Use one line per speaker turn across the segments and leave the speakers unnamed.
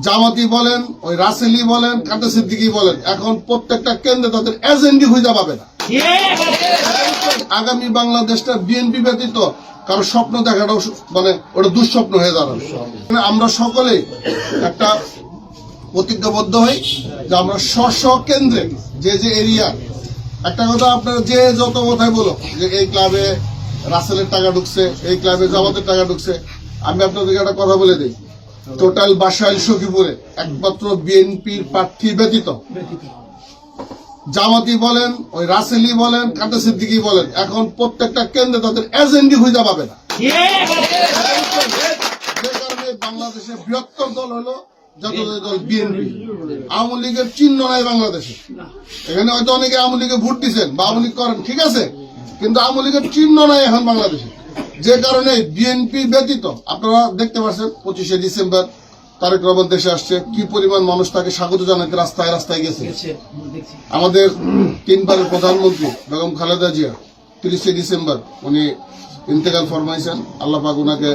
জামাতি বলেন, ওই রাসেলি বলেন, কাটা সিদ্দিকি বলেন, এখন প্রত্যেকটা কেন্দ্রে তাদের এজেন্ডি খুঁজে পাবে না। আগামী বাংলাদেশটা বিএনপি ব্যতীত কারো স্বপ্ন দেখাটাও মানে ওটা দুঃস্বপ্ন হয়ে দাঁড়াবে। আমরা সকলে একটা প্রতিজ্ঞাবদ্ধ হই যে আমরা স্ব কেন্দ্রে যে যে এরিয়া, একটা কথা আপনারা যে যত কথাই বলো যে এই ক্লাবে রাসেলের টাকা ঢুকছে, এই ক্লাবে জামাতের টাকা ঢুকছে, আমি আপনাদেরকে একটা কথা বলে দিই, টোটাল বাসাইল সখীপুরে একমাত্র বিএনপির প্রার্থী ব্যতীত জামাতি বলেন, ওই রাসেলি বলেন, কাটা সিদ্দিকি বলেন, এখন প্রত্যেকটা কেন্দ্রে তাদের এজেন্ডি খুঁজে পাবে না। যে কারণে বাংলাদেশের বৃহত্তর দল হলো জাতীয় দল বিএনপি। আওয়ামী লীগের চিহ্ন নাই বাংলাদেশে। এখানে হয়তো অনেকে আওয়ামী লীগে ভোট দিচ্ছেন বা আওয়ামী লীগ করেন, ঠিক আছে, কিন্তু আওয়ামী লীগের চিহ্ন নাই এখন বাংলাদেশে। যে কারণে বিএনপি ব্যতীত আপনারা দেখতে পাচ্ছেন 25শে ডিসেম্বর তারেক রহমান দেশে আসছে, কি পরিমাণ মানুষ তাকে স্বাগত জানাতে রাস্তায় রাস্তায় গেছে। আমাদের 3বারের প্রধানমন্ত্রী বেগম খালেদা জিয়া 30শে ডিসেম্বর উনি ইন্তেকাল ফরমাইছেন, আল্লাহ পাক উনাকে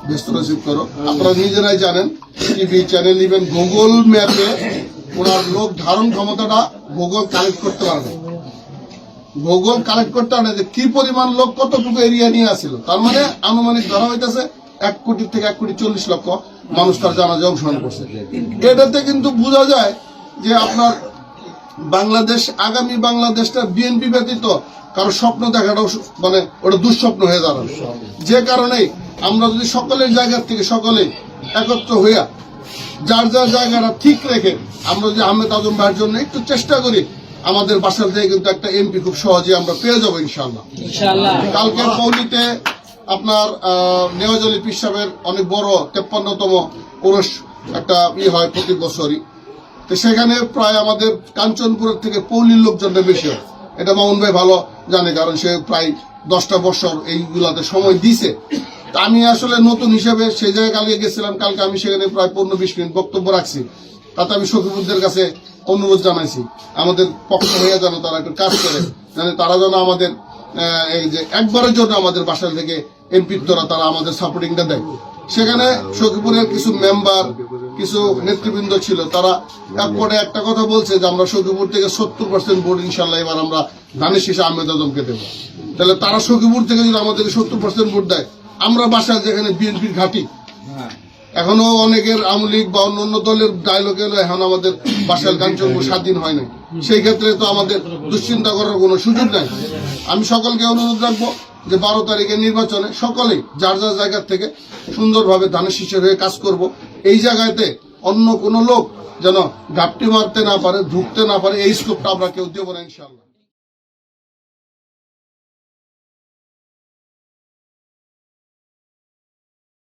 ব্যস্ত নসিব করো। আপনারা নিজেরাই জানেন, টিভি চ্যানেল ইভেন গুগল ম্যাপে ওনার লোক ধারণ ক্ষমতাটা গুগল কালেক্ট করতে পারবে, গুগল কালেক্ট করতে পারে যে কি পরিমাণ লোক কতটুকু এরিয়া নিয়ে আসছিল। তার মানে আনুমানিক ধরা হইতেছে 1 কোটি থেকে 1,40,00,000 মানুষ তার জানাজায় অংশগ্রহণ করছে। এটাতে কিন্তু বোঝা যায় যে আপনার বাংলাদেশ, আগামী বাংলাদেশটা বিএনপি ব্যতীত কারো স্বপ্ন দেখাটাও মানে ওটা দুঃস্বপ্ন হয়ে দাঁড়াবে। যে কারণেই আমরা যদি সকলের জায়গা থেকে সকলেই একত্র হইয়া যার যার জায়গাটা ঠিক রেখে আমরা যদি আহমেদ আজম ভাইয়ের জন্য একটু চেষ্টা করি, আমাদের বাসার থেকে কিন্তু একটা এমপি খুব সহজে আমরা পেয়ে যাবো ইনশাআল্লাহ। কালকের পৌলিতে আপনার নেওয়াজলি পীর সাহেবের অনেক বড় 53তম ওরস একটা হয় প্রতি বছরই, তো সেখানে প্রায় আমাদের কাঞ্চনপুরের থেকে পৌলির লোকজনটা বেশি হয়। এটা মামুন ভাই ভালো জানে, কারণ সে প্রায় 10টা বছর এইগুলাতে সময় দিছে। আমি আসলে নতুন হিসেবে সেই জায়গায় কালকে গেছিলাম, কালকে আমি সেখানে প্রায় 15-20 মিনিট বক্তব্য রাখছি। তাতে আমি সখীপুরদের কাছে অনুরোধ জানাইছি আমাদের পক্ষ হয়ে যেন তারা একটু কাজ করে, মানে তারা যেন আমাদের এই যে একবারের জন্য আমাদের বাসা থেকে এমপির দ্বারা তারা আমাদের সাপোর্টিংটা দেয়। সেখানে সখীপুরের কিছু মেম্বার, কিছু নেতৃবৃন্দ ছিল, তারা একপরে একটা কথা বলছে যে আমরা সখীপুর থেকে 70% ভোট ইনশাল্লাহ এবার আমরা ধানের শীষে আহমেদ আজমকে দেবো। তাহলে তারা সখীপুর থেকে যদি আমাদেরকে 70% ভোট দেয়, আমরা বাসায় যেখানে বিএনপির ঘাঁটি, এখনো অনেকের আওয়ামী লীগ বা অন্য দলের ডায়লগ এলো, এখন আমাদের বাসায় কাঞ্চনপুর স্বাধীন হয় নাই, সেই ক্ষেত্রে তো আমাদের দুশ্চিন্তা করার কোনো সুযোগ নাই। আমি সকলকে অনুরোধ রাখবো যে 12 তারিখের নির্বাচনে সকলেই যার যার জায়গা থেকে সুন্দরভাবে ধানের শীষের হয়ে কাজ করব। এই জায়গাতে অন্য কোনো লোক যেন ঘাপটি মারতে না পারে, ঢুকতে না পারে, এই স্কোপটা আমরা কেউ দেবো না ইনশাআল্লাহ।